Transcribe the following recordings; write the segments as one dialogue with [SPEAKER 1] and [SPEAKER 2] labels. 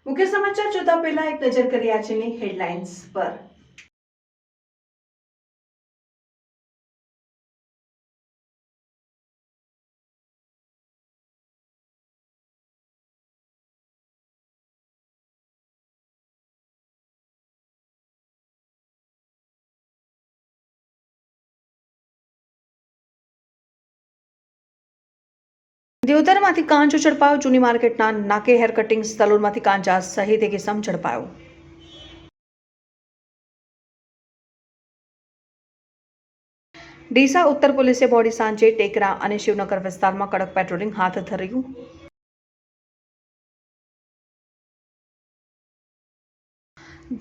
[SPEAKER 1] મુખ્ય સમાચાર જોતા પહેલા એક નજર કરીએ આજની હેડલાઇન્સ પર। દિયોદરમાંથી કાંચો ઝડપાયો। જૂની માર્કેટના નાકે હેર કટિંગ સલૂનમાંથી કાંચા સહિત એક ઇસમ ઝડપાયો। ડીસા ઉત્તર પોલીસે મોડી સાંજે ટેકરા અને શિવનગર વિસ્તારમાં કડક પેટ્રોલિંગ હાથ ધર્યું।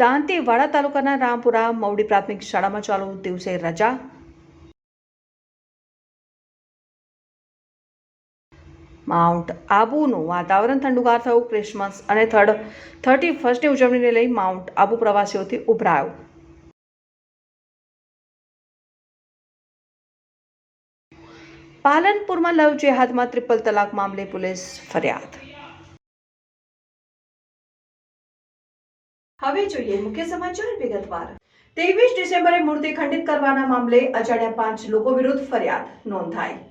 [SPEAKER 1] દાંતીવાડા તાલુકાના રામપુરા મવડી પ્રાથમિક શાળામાં ચાલુ દિવસે રજા। માઉન્ટ આબુનું વાતાવરણ ઠંડુગાર થયું। ક્રિસમસ અને 31ની ઉજવણીને લઈ માઉન્ટ આબુ પ્રવાસીઓથી ઉભરાયો। પાલનપુરમાં લવ જેહાદમાં ટ્રિપલ તલાક મામલે પોલીસ ફરિયાદ। હવે જોઈએ મુખ્ય સમાચાર વિગતવાર। 23 ડિસેમ્બરે મૂર્તિ ખંડિત કરવાના મામલે અજાણ્યા 5 લોકો વિરુદ્ધ ફરિયાદ નોંધાઈ।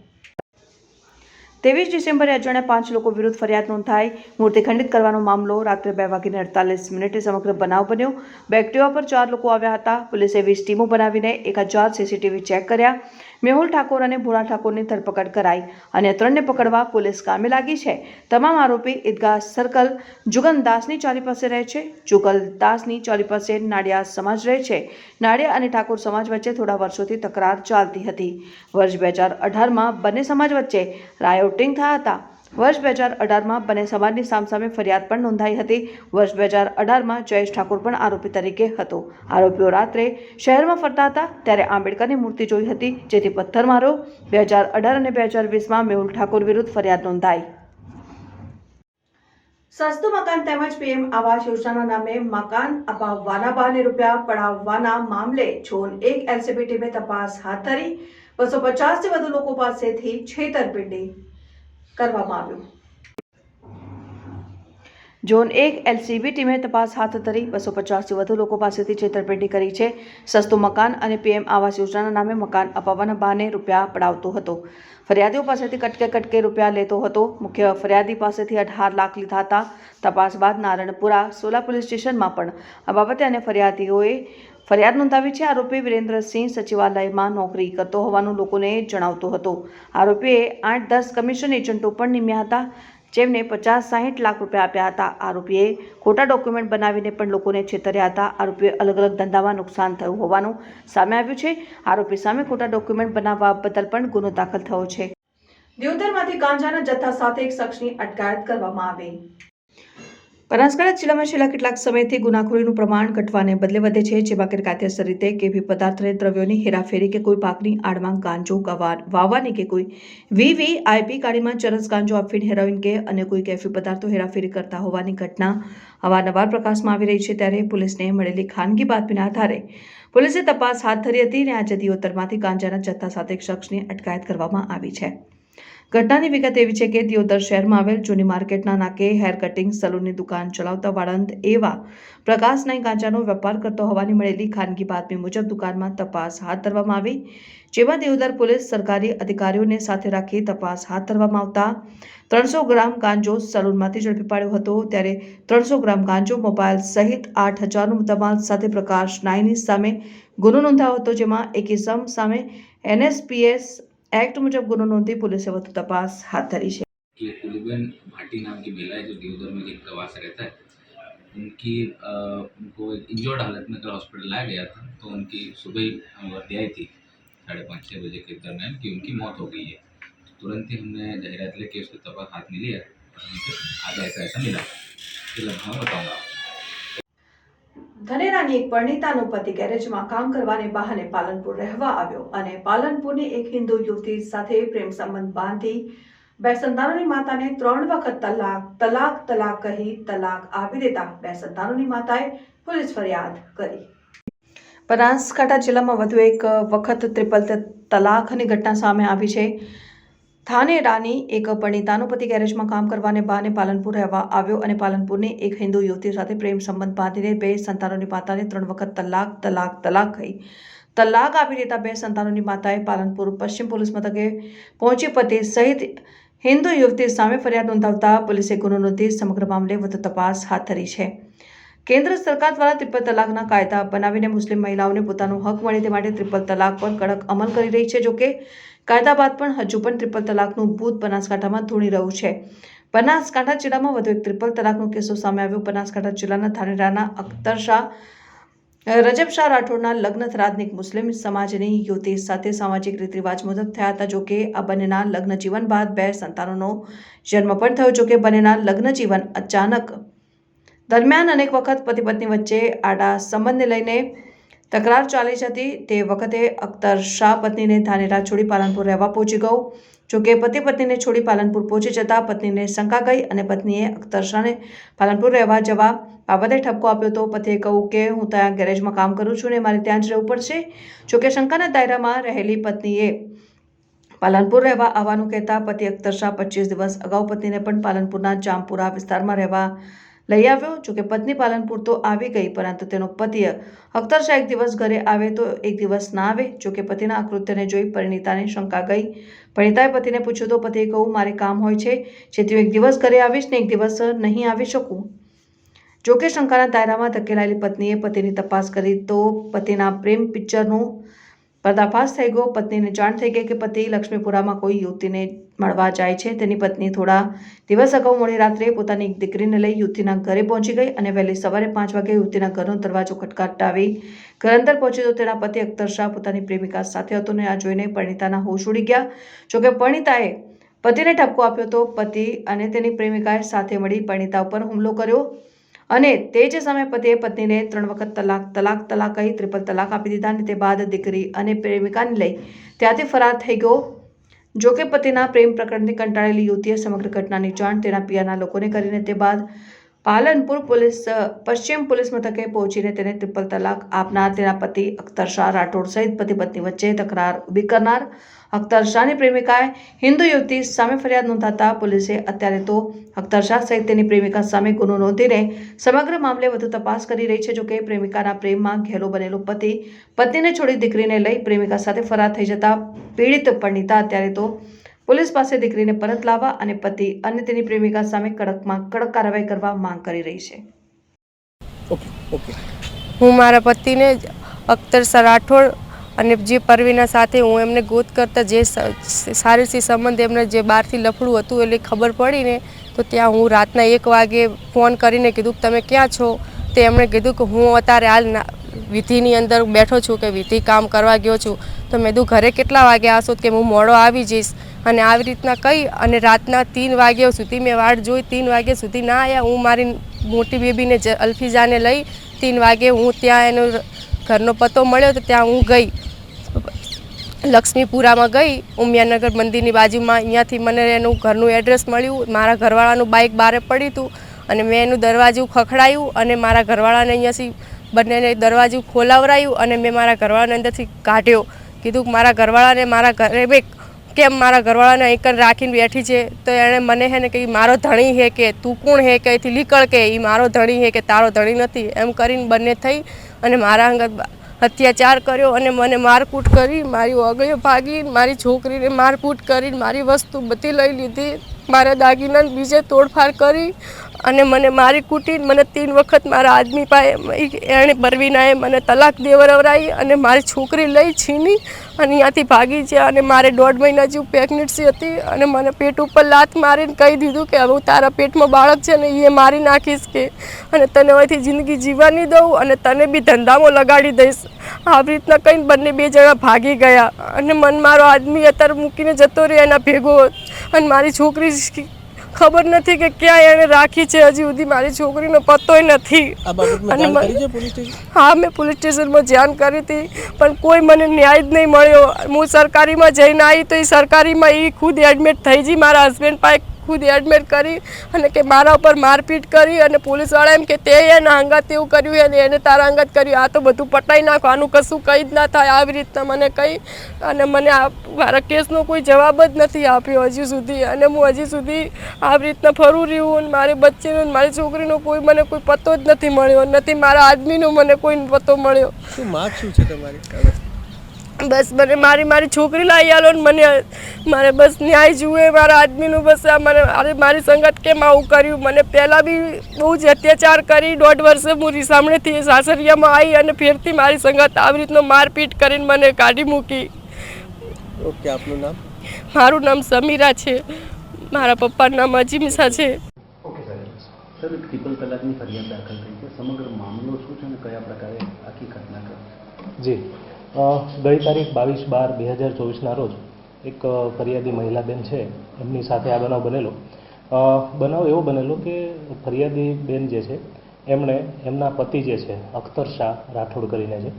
[SPEAKER 1] 23 ડિસેમ્બરે અજાણ્યા 5 લોકો વિરુદ્ધ ફરિયાદ નોંધાઈ। મૂર્તિ ખંડિત કરવાનો મામલો રાત્રે 2:48 સમગ્ર બનાવ બન્યો। બે એક્ટિવા પર 4 લોકો આવ્યા હતા। પોલીસે 20 ટીમો બનાવીને 1000 સીસીટીવી ચેક કર્યા। મેહુલ ઠાકોર અને ભોળા ઠાકોરની ધરપકડ કરાઈ અને 3ને પકડવા પોલીસ કામે લાગી છે। તમામ આરોપી ઈદગાહ સર્કલ જુગલદાસની ચાલી પાસે રહે છે। જુગલદાસની ચાલી પાસે નાડિયા સમાજ રહે છે। નાડિયા અને ઠાકોર સમાજ વચ્ચે થોડા વર્ષોથી તકરાર ચાલતી હતી। વર્ષ 2018માં બંને સમાજ વચ્ચે રાયોટિંગ થયા હતા। વર્ષ 2018માં બંને સમાજની સામસામે ફરિયાદ પણ નોંધાઈ હતી। વર્ષ 2018માં જયેશ ઠાકોર પણ આરોપી તરીકે હતો। આરોપીઓ રાત્રે શહેરમાં ફરતા હતા ત્યારે આંબેડકરની મૂર્તિ જોઈ હતી, જેથી પથ્થર માર્યો। 2018 અને 2020માં મેહુલ ઠાકોર વિરુદ્ધ ફરિયાદ નોંધાઈ। સસ્તું મકાન તેમજ પીએમ આવાસ યોજનાના નામે મકાન અપાવવાના બહાને રૂપિયા પડાવવાના મામલે ઝોન 1 એલસીબી ટીમે તપાસ હાથ ધરી। 250થી વધુ લોકો પાસેથી છેતરપિંડી કરવામાં આવ્યું। ઝોન 1 એલસીબી ટીમે તપાસ હાથ ધરી 250થી વધુ લોકો પાસેથી છેતરપિંડી કરી છે। સસ્તું મકાન અને પીએમ આવાસ યોજનાના નામે મકાન અપાવવાના બહાને રૂપિયા પડાવતો હતો। ફરિયાદીઓ પાસેથી કટકે રૂપિયા લેતો હતો। મુખ્ય ફરિયાદી પાસેથી 18 લાખ લીધા હતા। તપાસ બાદ નારણપુરા સોલા પોલીસ સ્ટેશનમાં પણ આ બાબતે અને ફરિયાદીઓએ ફરિયાદ નોંધાવી છે। આરોપી વિરેન્દ્રસિંહ સચિવાલયમાં નોકરી કરતો હોવાનું લોકોને જણાવતો હતો। આરોપીએ 8-10 કમિશન એજન્ટો પણ નિમ્યા હતા, જેમને 50-60 લાખ રૂપિયા આપ્યા હતા। આરોપીએ ખોટા ડોક્યુમેન્ટ બનાવીને પણ લોકોને છેતર્યા હતા। આરોપીએ અલગ અલગ ધંધામાં નુકસાન થયું હોવાનું સામે આવ્યું છે। આરોપી સામે ખોટા ડોક્યુમેન્ટ બનાવવા બદલ પણ ગુનો દાખલ થયો છે। દિયોદરમાંથી ગાંજાના જથ્થા સાથે એક શખ્સની અટકાયત કરવામાં આવી। બનાસકાંઠા જિલ્લામાં છેલ્લા કેટલાક સમયથી ગુનાખોરીનું પ્રમાણ ઘટવાને બદલે વધે છે, જેમાં ગેરકાયદેસર રીતે કેફી પદાર્થ અને દ્રવ્યોની હેરાફેરી કે કોઈ પાકની આડમાં ગાંજો વાવવાની કે કોઈ વીવીઆઈપી ગાડીમાં ચરસ ગાંજો, અફીણ, હેરોઇન કે અન્ય કોઈ કેફી પદાર્થો હેરાફેરી કરતા હોવાની ઘટના અવારનવાર પ્રકાશમાં આવી રહી છે। ત્યારે પોલીસને મળેલી ખાનગી બાતમીના આધારે પોલીસે તપાસ હાથ ધરી હતી અને આજે દિયોદરમાંથી ગાંજાના જથ્થા સાથે એક શખ્સની અટકાયત કરવામાં આવી છે। ઘટનાની વિગત એવી છે કે દિયોદર શહેરમાં આવેલ જૂની માર્કેટના નાકે હેર કટિંગ સલૂનની દુકાન ચલાવતા વાળંદ એવા પ્રકાશ નાઈ ગાંજાનો વેપાર કરતો હોવાની મળેલી ખાનગી બાતમી મુજબ દુકાનમાં તપાસ હાથ ધરવામાં આવી, જેમાં દિયોદર પોલીસ સરકારી અધિકારીઓને સાથે રાખી તપાસ હાથ ધરવામાં આવતા 300 ગ્રામ ગાંજો સલૂનમાંથી ઝડપી પાડ્યો હતો। ત્યારે 300 ગ્રામ ગાંજો, મોબાઈલ સહિત 8,000નો મુદ્દામાલ સાથે પ્રકાશ નાઈની સામે ગુનો નોંધાયો હતો, જેમાં એક ઇસમ સામે એનએસપીએસ एक्ट मुजब गुनो नोंधी पुलिस ने વધુ તપાસ હાથ ધરી છે।
[SPEAKER 2] कि कुलबेन भाटी नाम की महिला है जो दियोदर में एक प्रवास रहता है। उनको एक इंजर्ड हालत में कल हॉस्पिटल लाया गया था, तो उनकी सुबह वर्दी आई थी 5:30-6 बजे के दरमियान कि उनकी मौत हो गई है। तो तुरंत ही हमने जाहिरात लेके उसकी तबाह हाथ में लिया और आगे ऐसा मिला। ये लगभग बताऊँगा।
[SPEAKER 1] ધનેરાની એક પરિણીતાનો પતિ ગેરેજમાં કામ કરવાને બહાને પાલનપુર રહેવા આવ્યો અને પાલનપુરની એક હિન્દુ યુવતી સાથે પ્રેમ સંબંધ બાંધી 2 સંતાનોની માતાને 3 વખત તલાક કહી તલાક આપી દેતા 2 સંતાનોની માતાએ પોલીસ ફરિયાદ કરી। બનાસકાંઠા જિલ્લામાં વધુ એક વખત ટ્રિપલ તલાકની ઘટના સામે આવી છે। થાનેરાની એક પરિણીતાનો પતિ ગેરેજમાં કામ કરવાને બહાને પાલનપુર રહેવા આવ્યો અને પાલનપુરની એક હિન્દુ યુવતી સાથે પ્રેમ સંબંધ બાંધીને 2 સંતાનોની માતાને 3 વખત તલાક કહી તલાક આપી દેતા 2 સંતાનોની માતાએ પાલનપુર પશ્ચિમ પોલીસ મથકે પહોંચી પતિ સહિત હિન્દુ યુવતી સામે ફરિયાદ નોંધાવતા પોલીસે ગુનો નોંધી સમગ્ર મામલે વધુ તપાસ હાથ ધરી છે. કેન્દ્ર સરકાર દ્વારા ટ્રિપલ તલાકના કાયદા બનાવીને મુસ્લિમ મહિલાઓને પોતાનો હક મળે તે માટે ટ્રિપલ તલાક પર કડક અમલ કરી રહી છે. જોકે કાયદા બાદ પણ હજુ પણ ટ્રિપલ તલાકનું ભૂત બનાસકાંઠામાં ધૂણી રહ્યું છે. બનાસકાંઠા જિલ્લામાં વધુ એક ટ્રિપલ તલાકનો કિસ્સો સામે આવ્યો. બનાસકાંઠા જિલ્લાના ધાનેરાના અખ્તર શાહ રજબ શાહ રાઠોડના લગ્ન થરાદનિક મુસ્લિમ સમાજની યુવતી સાથે સામાજિક રીત રિવાજ મુજબ થયા હતા. જોકે આ બંનેના લગ્ન જીવન બાદ 2 સંતાનોનો જન્મ પણ થયો. જોકે બંનેના લગ્ન જીવન અચાનક દરમિયાન અનેક વખત પતિ પત્ની વચ્ચે આડા સંબંધને લઈને તકરાર ચાલી હતી. તે વખતે અખ્તર શાહ પત્નીને ધાનેરા છોડી પાલનપુર રહેવા પહોંચી ગયો. જોકે પતિ પત્નીને છોડી પાલનપુર પહોંચી જતા પત્નીને શંકા ગઈ અને પત્નીએ અખ્તર શાહને પાલનપુર રહેવા જવા બાબતે ઠપકો આપ્યો હતો. પતિએ કહ્યું કે હું ત્યાં ગેરેજમાં કામ કરું છું ને મારે ત્યાં જ રહેવું પડશે. જોકે શંકાના દાયરામાં રહેલી પત્નીએ પાલનપુર રહેવા આવવાનું કહેતા પતિ અખ્તર શાહ 25 દિવસ અગાઉ પત્નીને પણ પાલનપુરના જામપુરા વિસ્તારમાં રહેવા લઈ આવ્યો. જોકે પત્ની પાલનપુર તો આવી ગઈ પરંતુ તેનો પતિ અખ્તર શાહ એક દિવસ ઘરે આવે તો એક દિવસ ના આવે. જોકે પતિના આ કૃત્યને જોઈ પરિણીતાને શંકા ગઈ. પરિણીતાએ પતિને પૂછ્યું તો પતિએ કહ્યું મારે કામ હોય છે જેથી હું એક દિવસ ઘરે આવીશ ને એક દિવસ નહીં આવી શકું. જોકે શંકાના દાયરામાં ધકેલાયેલી પત્નીએ પતિની તપાસ કરી તો પતિના પ્રેમ પિક્ચરનું પર્દાફાશ થઈ ગયો. પત્નીને જાણ થઈ ગઈ કે પતિ લક્ષ્મીપુરામાં કોઈ યુવતીને મળવા જાય છે. તેની પત્ની થોડા દિવસ અગાઉ મોડી રાત્રે પોતાની એક દીકરીને લઈ યુવતીના ઘરે પહોંચી ગઈ અને વહેલી સવારે 5 વાગે યુવતીના ઘરનો દરવાજો ખટખટાવી ઘર અંદર પહોંચી તો તેના પતિ અખ્તર શાહ પોતાની પ્રેમિકા સાથે હતો ને આ જોઈને પરિણીતાના હોશ ઉડી ગયા. જોકે પરિણીતાએ પતિને ઠપકો આપ્યો તો પતિ અને તેની પ્રેમિકાએ સાથે મળી પરિણીતા ઉપર હુમલો કર્યો અને તે જ સમયે પતિએ પત્નીને 3 વખત તલાક કહી ટ્રિપલ તલાક આપી દીધા અને તે બાદ દીકરી અને પ્રેમિકાને લઈ ત્યાંથી ફરાર થઈ ગયો. જોકે પતિના પ્રેમ પ્રકરણથી કંટાળેલી યુવતીએ સમગ્ર ઘટનાની જાણ તેના પિયરના લોકોને કરીને તે બાદ પાલનપુર પશ્ચિમ પોલીસ મથકે પહોંચીને તેને ટ્રિપલ તલાક આપનાર તેના પતિ અખ્તર શાહ રાઠોડ સહિત પતિ પત્ની વચ્ચે તકરાર ઊભી કરનાર અખ્તર શાહની પ્રેમિકાએ હિન્દુ યુવતી સામે ફરિયાદ નોંધાતા પોલીસે અત્યારે તો અખ્તર શાહ સહિત તેની પ્રેમિકા સામે ગુનો નોંધીને સમગ્ર મામલે વધુ તપાસ કરી રહી છે. જોકે પ્રેમિકાના પ્રેમમાં ઘેલો બનેલો પતિ પત્નીને છોડી દીકરીને લઈ પ્રેમિકા સાથે ફરાર થઈ જતા પીડિત પરિણીતા અત્યારે તો પોલીસ પાસે દીકરીને પરત લાવવા અને પતિ અને તેની પ્રેમિકા સામે કડકમાં કડક કાર્યવાહી કરવા માંગ કરી રહી છે.
[SPEAKER 3] હું મારા પતિને અખ્તર શાહ રાઠોડ અને જે પરવીના સાથે હું એમને ગોત કરતા જે સારીસી સંબંધ એમને જે બહારથી લફડું હતું એટલે ખબર પડીને તો ત્યાં હું રાતના 1 વાગે ફોન કરીને કીધું કે તમે ક્યાં છો. તો એમણે કીધું કે હું અત્યારે હાલ વિધિની અંદર બેઠો છું કે વિધિ કામ કરવા ગયો છું. તો મેં કીધું ઘરે કેટલા વાગે આવશો કે હું મોડો આવી જઈશ અને આવી રીતના કહી અને રાતના 3 વાગ્યા સુધી મેં વાટ જોઈ. 3 વાગ્યા સુધી ના આવ્યા. હું મારી મોટી બેબીને અલ્ફીઝાને લઈ 3 વાગે હું ત્યાં એનો ઘરનો પતો મળ્યો તો ત્યાં હું ગઈ લક્ષ્મીપુરામાં ગઈ ઉમિયાનગર મંદિરની બાજુમાં. અહીંયાથી મને એનું ઘરનું એડ્રેસ મળ્યું. મારા ઘરવાળાનું બાઇક બહાર પડ્યું હતું અને મેં એનું દરવાજું ખખડાયું અને મારા ઘરવાળાને અહીંયાથી બંનેને દરવાજું ખોલાવરાયું અને મેં મારા ઘરવાળાને અંદરથી કાઢ્યો. કીધું કે મારા ઘરવાળાને મારા ઘરે કેમ મારા ઘરવાળાને અહીં રાખીને બેઠી છે. તો એણે મને હે ને કે મારો ધણી હે કે તું કોણ હે કે અહીંથી નીકળ કે એ મારો ધણી હે કે તારો ધણી નથી એમ કરીને બંને થઈ અને મારા અંગત અત્યાચાર કર્યો અને મને મારકૂટ કરી. મારી ઓગળીઓ ભાગી, મારી છોકરીને મારકૂટ કરી, મારી વસ્તુ બધી લઈ લીધી, મારા દાગીના બીજે તોડફાડ કરી અને મને મારી કૂટી. મને 3 વખત મારા આદમી પાસે એણે પરવીનાએ મને તલાક દેવરાવી અને મારી છોકરી લઈ છીની અને અહીંયાથી ભાગી છે. અને મારે 1.5 મહિના જેવું પ્રેગ્નન્સી હતી અને મને પેટ ઉપર લાત મારીને કહી દીધું કે હવે તારા પેટમાં બાળક છે ને એ મારી નાખીશ કે અને તને અહીંથી જિંદગી જીવવા નહીં દઉં અને તને બી ધંધામાં લગાડી દઈશ. આવી રીતના કહીને બંને 2 જણા ભાગી ગયા અને મારો આદમી અત્યારે મૂકીને જતો રહ્યો એના ભેગો. અને મારી છોકરી ખબર નથી કે ક્યાં એણે રાખી છે. હજી સુધી મારી છોકરીનો પતોય નથી. હા, મેં પોલીસ સ્ટેશનમાં જાણ કરી હતી પણ કોઈ મને ન્યાય જ નહીં મળ્યો. હું સરકારીમાં જઈને આવી તો એ સરકારીમાં એ ખુદ એડમિટ થઈ ગઈ. મારા હસબન્ડ પાસે ખુદ એડમિટ કરી અને કે મારા ઉપર મારપીટ કરી અને પોલીસવાળા એમ કે તે એના અંગત એવું કર્યું અને એને તારા અંગત કર્યું, આ તો બધું પટાઈ નાખો, આનું કશું કંઈ જ ના થાય, આવી રીતના મને કહી અને મને મારા કેસનો કોઈ જવાબ જ નથી આપ્યો હજી સુધી. અને હું હજી સુધી આવી રીતના ફરું રહ્યું અને મારી બચ્ચીનો મારી છોકરીનો મને કોઈ પતો જ નથી મળ્યો, નથી મારા આદમીનો મને કોઈ પતો મળ્યો.
[SPEAKER 4] શું માગ શું છે તમારી?
[SPEAKER 3] બસ મને મારી છોકરી લાવી આલો ને મને મારે બસ ન્યાય જુએ મારા આદમીનું. બસ આ મને મારી સંગત કેમ આવું કર્યું? મને પહેલાં બી બહુ જ અત્યાચાર કરી, 1.5 વર્ષે હું રીસામણેથી સાસરિયામાં આવી અને ફેરથી મારી સંગત આવી રીતનો મારપીટ કરીને મને કાઢી મૂકી.
[SPEAKER 4] ઓકે, આપનું નામ?
[SPEAKER 3] મારું નામ સમીરા છે, મારા પપ્પાનું નામ અજીમિસા છે.
[SPEAKER 5] ઓકે સર, ટ્રિપલ તલાકની ફરિયાદ દાખલ થઈ છે. સમગ્ર મામલો શું છે અને કયા પ્રકારે આખી ઘટના કરી?
[SPEAKER 6] જી, ગઈ તારીખ 22/12/2024ના રોજ એક ફરિયાદી મહિલાબેન છે, એમની સાથે આ બનાવ બનેલો. બનાવ એવો બનેલો કે ફરિયાદી બેન જે છે એમણે એમના પતિ જે છે અખ્તર શાહ રાઠોડ કરીને છે,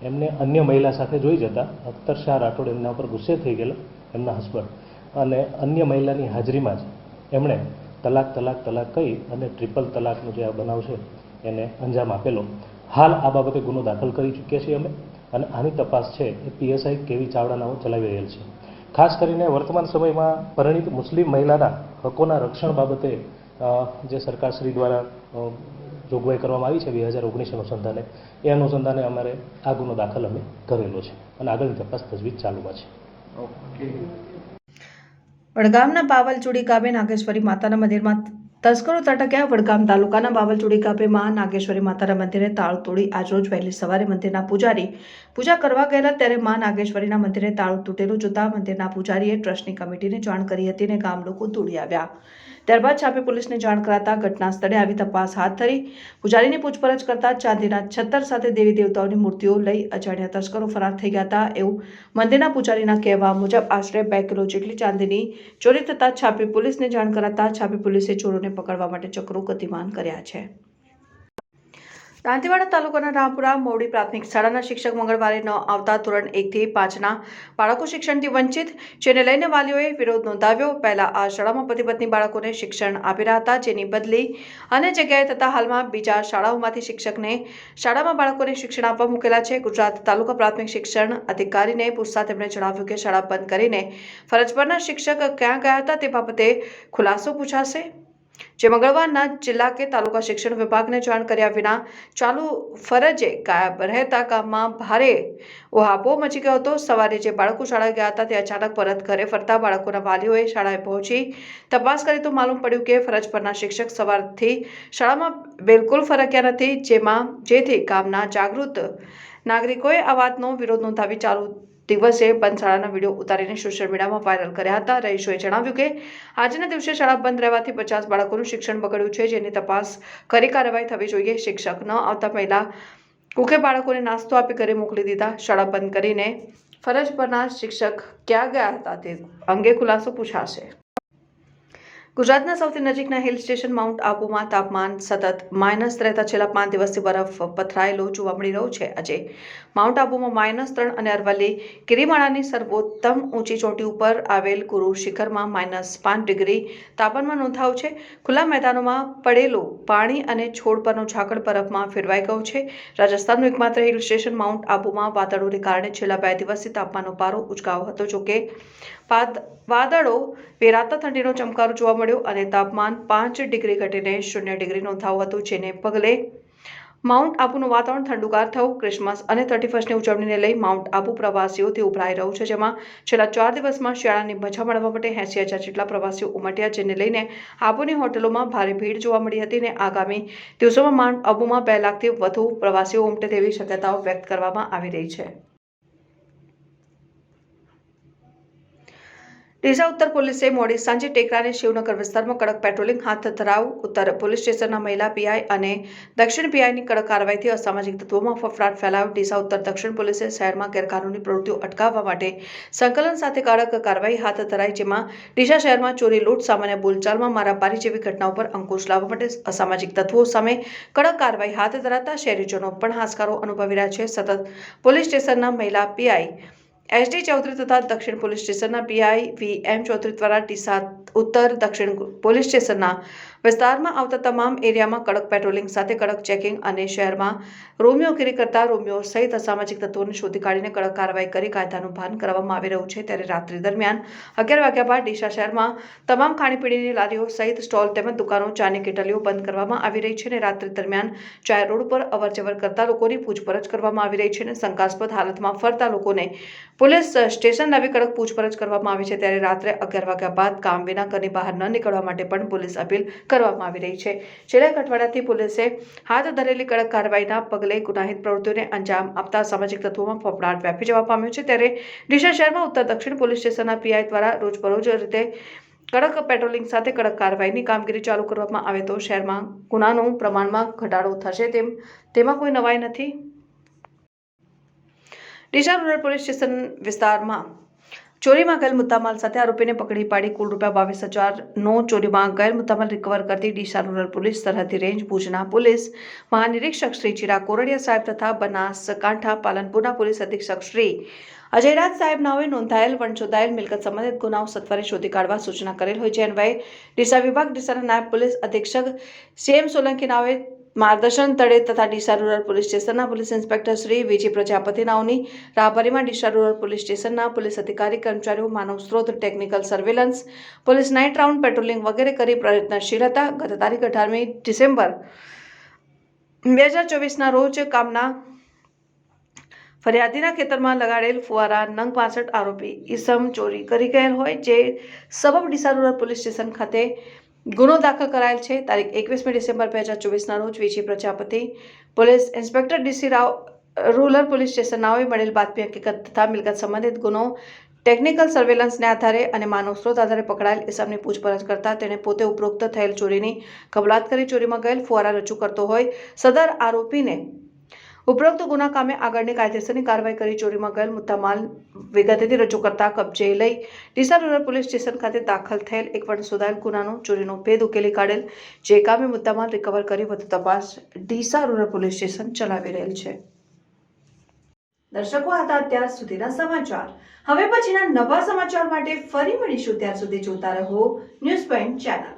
[SPEAKER 6] એમને અન્ય મહિલા સાથે જોઈ જતા અખ્તર શાહ રાઠોડ એમના ઉપર ગુસ્સે થઈ ગયેલા, એમના હસબન્ડ, અને અન્ય મહિલાની હાજરીમાં જ એમણે તલાક કહી અને ટ્રિપલ તલાકનો જે આ બનાવ છે એને અંજામ આપેલો. હાલ આ બાબતે ગુનો દાખલ કરી ચૂક્યા છીએ અમે અને આની તપાસ છે એ PSI કેવી ચાવડાનાઓ ચલાવી રહેલ છે. ખાસ કરીને વર્તમાન સમયમાં પરિણીત મુસ્લિમ મહિલાના હકોના રક્ષણ બાબતે જે સરકારશ્રી દ્વારા જોગવાઈ કરવામાં આવી છે 2019 અનુસંધાને, એ અનુસંધાને અમારે આ ગુનો દાખલ અમે કરેલો છે અને આગળની તપાસ તજવીજ ચાલુમાં છે.
[SPEAKER 1] વડગામના બાવલચુડી ગામે નાગેશ્વરી માતાના મંદિરમાં તસ્કરો ત્રટક્યા. વડગામ તાલુકાના બાવલચુડી ગામેમાં નાગેશ્વરી માતાના મંદિરે તાળું તોડી આજરોજ વહેલી સવારે મંદિરના પૂજારી પૂજા કરવા ગયેલા ત્યારે માં નાગેશ્વરીના મંદિરે તાળું તૂટેલું જોતા મંદિરના પૂજારીએ ટ્રસ્ટની કમિટીને જાણ કરી હતી અને ગામ લોકો દોડી આવ્યા. ત્યારબાદ છાપી પોલીસને જાણ કરાતા ઘટના સ્થળે આવી તપાસ હાથ ધરી પૂજારીની પૂછપરછ કરતા ચાંદીના છત્તર સાથે દેવી દેવતાઓની મૂર્તિઓ લઈ અજાણ્યા તસ્કરો ફરાર થઈ ગયા હતા એવું મંદિરના પૂજારીના કહેવા મુજબ આશરે 2 કિલો જેટલી ચાંદીની ચોરી થતા છાપી પોલીસને જાણ કરાતા છાપી પોલીસે ચોરોને પકડવા માટે ચક્રો ગતિમાન કર્યા છે. દાંતીવાડા તાલુકાના રામપુરા મોવડી પ્રાથમિક શાળાના શિક્ષક મંગળવારે ન આવતા ધોરણ 1 થી 5ના બાળકો શિક્ષણથી વંચિત, જેને લઈને વાલીઓએ વિરોધ નોંધાવ્યો. પહેલા આ શાળામાં પતિ પત્ની બાળકોને શિક્ષણ આપી રહ્યા હતા, જેની બદલી અન્ય જગ્યાએ થતા હાલમાં બીજા શાળાઓમાંથી શિક્ષકને શાળામાં બાળકોને શિક્ષણ આપવા મૂકેલા છે. ગુજરાત તાલુકા પ્રાથમિક શિક્ષણ અધિકારીને પૂછતા તેમણે જણાવ્યું કે શાળા બંધ કરીને ફરજ પરના શિક્ષક ક્યાં ગયા હતા તે બાબતે ખુલાસો પૂછાશે, જે મંગળવારના જિલ્લા કે તાલુકા શિક્ષણ વિભાગને જાણ કર્યા વિના ચાલુ ફરજે ગાયબ રહેતા ગામમાં ભારે ઉહાપો મચી ગયો હતો. સવારે જે બાળકો શાળાએ ગયા હતા તે અચાનક પરત ઘરે ફરતા બાળકોના વાલીઓએ શાળાએ પહોંચી તપાસ કરી તો માલુમ પડ્યું કે ફરજ પરના શિક્ષક સવારથી શાળામાં બિલકુલ ફરક્યા નથી, જેથી ગામના જાગૃત નાગરિકોએ આ વાતનો વિરોધ નોંધાવી ચાલુ દિવસે બંધ શાળાના વિડીયો ઉતારીને સોશિયલ મીડિયામાં વાયરલ કર્યા હતા. રહીશોએ જણાવ્યું કે આજના દિવસે શાળા બંધ રહેવાથી 50 બાળકોનું શિક્ષણ બગડ્યું છે, જેની તપાસ કરી કાર્યવાહી થવી જોઈએ. શિક્ષક ન આવતા પહેલા ભૂખે બાળકોને નાસ્તો આપી ઘરે મોકલી દીધા. શાળા બંધ કરીને ફરજ પરના શિક્ષક ક્યાં ગયા હતા તે અંગે ખુલાસો પૂછાશે. ગુજરાતના સૌથી નજીકના હિલ સ્ટેશન માઉન્ટ આબુમાં તાપમાન સતત માઇનસ રહેતા છેલ્લા 5 દિવસથી બરફ પથરાયેલો જોવા મળી રહ્યો છે. આજે માઉન્ટ આબુમાં -3 અને અરવલ્લી ગિરિમાળાની સર્વોત્તમ ઊંચી ચોટી ઉપર આવેલ ગુરુ શિખરમાં -5 ડિગ્રી તાપમાનમાં નોંધાયું છે. ખુલ્લા મેદાનોમાં પડેલું પાણી અને છોડ પરનો ઝાકળ બરફમાં ફેરવાઈ ગયો છે. રાજસ્થાનનું એકમાત્ર હિલ સ્ટેશન માઉન્ટ આબુમાં વાદળોને કારણે છેલ્લા 2 દિવસથી તાપમાનનો પારો ઉચકાયો હતો. જોકે વાદળો વેરાતા ઠંડીનો ચમકારો જોવા મળ્યો અને તાપમાન 5 ડિગ્રી ઘટીને 0 ડિગ્રી નોંધાયું હતું, જેને પગલે માઉન્ટ આબુનું વાતાવરણ ઠંડુગાર થયું. ક્રિસમસ અને 31ની ઉજવણીને લઈ માઉન્ટ આબુ પ્રવાસીઓથી ઉભરાઈ રહ્યું છે, જેમાં છેલ્લા 4 દિવસમાં શિયાળાની મજા માણવા માટે 80,000 જેટલા પ્રવાસીઓ ઉમટ્યા, જેને લઈને આબુની હોટેલોમાં ભારે ભીડ જોવા મળી હતી અને આગામી દિવસોમાં માઉન્ટ આબુમાં 2 લાખથી વધુ પ્રવાસીઓ ઉમટે તેવી શક્યતાઓ વ્યક્ત કરવામાં આવી રહી છે. ડીસા ઉત્તર પોલીસે મોડી સાંજે ટેકરાની શિવનગર વિસ્તારમાં કડક પેટ્રોલિંગ હાથ ધરાવ્યું. ઉત્તર પોલીસ સ્ટેશનના મહિલા પીઆઈ અને દક્ષિણ પીઆઈની કડક કાર્યવાહીથી અસામાજિક તત્વોમાં ફફડાટ ફેલાયો. ડીસા ઉત્તર દક્ષિણ પોલીસે શહેરમાં ગેરકાનૂની પ્રવૃત્તિઓ અટકાવવા માટે સંકલન સાથે કડક કાર્યવાહી હાથ ધરાઈ, જેમાં ડીસા શહેરમાં ચોરી, લૂંટ, સામાન્ય બોલચાલમાં મારામારી જેવી ઘટનાઓ પર અંકુશ લાવવા માટે અસામાજિક તત્વો સામે કડક કાર્યવાહી હાથ ધરાતા શહેરીજનો પણ હાશકારો અનુભવી રહ્યા છે. સતત પોલીસ સ્ટેશનના મહિલા પીઆઈ SD ચૌધરી તથા દક્ષિણ પોલીસ સ્ટેશનના PI VM ચૌધરી દ્વારા ડીસા ઉત્તર દક્ષિણ પોલીસ સ્ટેશનના વિસ્તારમાં આવતા તમામ એરિયામાં કડક પેટ્રોલિંગ સાથે કડક ચેકિંગ અને શહેરમાં રોમિયોગીરી કરતા રોમિયો સહિત અસામાજિક તત્વોને શોધી કાઢીને કડક કાર્યવાહી કરી કાયદાનું ભાન કરવામાં આવી રહ્યું છે। ત્યારે રાત્રિ દરમિયાન 11 વાગ્યા બાદ ડીસા શહેરમાં તમામ ખાણીપીણીની લારીઓ સહિત સ્ટોલ તેમજ દુકાનો, ચાની કેટલીઓ બંધ કરવામાં આવી રહી છે અને રાત્રિ દરમિયાન ચાર રોડ પર અવરજવર કરતા લોકોની પૂછપરછ કરવામાં આવી રહી છે અને શંકાસ્પદ હાલતમાં ફરતા લોકોને પોલીસ સ્ટેશન લાવી કડક પૂછપરછ કરવામાં આવી છે। ત્યારે રાત્રે 11 વાગ્યા બાદ કામ વિના ઘરની બહાર ન નીકળવા માટે પણ પોલીસ અપીલ કરવામાં આવી રહી છે। છેલ્લા એક અઠવાડિયાથી પોલીસે હાથ ધરેલી કડક કાર્યવાહીના પગલે ગુનાહિત પ્રવૃત્તિઓને અંજામ આપતા સામાજિક તત્વોમાં ફફડાટ વ્યાપી જવા પામ્યો છે। ત્યારે ડીસા શહેરમાં ઉત્તર દક્ષિણ પોલીસ સ્ટેશનના PI દ્વારા રોજબરોજ રીતે કડક પેટ્રોલિંગ સાથે કડક કાર્યવાહીની કામગીરી ચાલુ કરવામાં આવે તો શહેરમાં ગુનાનું પ્રમાણમાં ઘટાડો થશે તેમાં કોઈ નવાઈ નથી। ડીસા રૂરલ પોલીસ સ્ટેશન વિસ્તારમાં ચોરીમાં ગયેલ મુદ્દામાલ સાથે આરોપીને પકડી પાડી કુલ ₹22,000નો ચોરીમાં ગયેલ મુદ્દામાલ રિકવર કરતી ડીસા રૂરલ પોલીસ સરહદી રેન્જ ભુજના પોલીસ મહાનિરીક્ષક શ્રી ચિરાગ કોરડિયા સાહેબ તથા બનાસકાંઠા પાલનપુરના પોલીસ અધિક્ષક શ્રી અજયરાજ સાહેબ નાઓએ નોંધાયેલ વંશોધાયેલ મિલકત સંબંધિત ગુનાઓ સત્વરે શોધી કાઢવા સૂચના કરેલ હોય છે। અન્વયે ડીસા વિભાગ ડીસાના નાયબ પોલીસ અધિક્ષક CM સોલંકી નાઓએ માર્ગદર્શન તળે તથા ડીસા રૂરલ પોલીસ સ્ટેશનના police inspector Shri V G Prajapati નાઓની રાહબરીમાં ડીસા રૂરલ પોલીસ સ્ટેશનના પોલીસ અધિકારી કર્મચારીઓ માનવ સ્ત્રોત technical surveillance police night round patrolling વગેરે કરી પ્રયત્નશીલ હતા। ગત તારીખ 18મી ડિસેમ્બર 2024ના રોજ કામના ફરિયાદીના ખેતરમાં લગાડેલ ફુવારા નંગ 65 આરોપી ઈસમ ચોરી કરી ગયેલ હોય જે સબબ ડીસા રૂરલ પોલીસ સ્ટેશન ખાતે ગુનો દાખલ કરાયેલ છે। તારીખ 21મી ડિસેમ્બર 2024ના રોજ V G Prajapati police inspector DC Rao rural police સ્ટેશનનાઓએ મળેલ બાતમી હકીકત તથા મિલકત સંબંધિત ગુનો ટેકનિકલ સર્વેલન્સને આધારે અને માનવ સ્ત્રોત આધારે પકડાયેલ ઇસમની પૂછપરછ કરતા તેણે પોતે ઉપરોક્ત થયેલ ચોરીની કબૂલાત કરી ચોરીમાં ગયેલ ફુવારા રજૂ કરતો હોય સદર આરોપીને ઉપરોક્ત ગુના કામે આગળની કાયદેસરની કાર્યવાહી કરી ચોરીમાં ગયેલ મુદ્દામાલ વિગતેથી રજૂ કરતા કબજે લઈ ડીસા રૂરલ પોલીસ સ્ટેશન ખાતે દાખલ થયેલ એક વંશોધાયેલ ગુનાનો ચોરીનો ભેદ ઉકેલી કાઢેલ જે કામે મુદ્દામાલ રિકવર કરી વધુ તપાસ ડીસા રૂરલ પોલીસ સ્ટેશન ચલાવી રહેલ છે। દર્શકો હતા અત્યાર સુધીના સમાચાર। હવે પછીના નવા સમાચાર માટે ફરી મળીશું, ત્યાર સુધી જોતા રહો ન્યૂઝ પોઈન્ટ ચેનલ।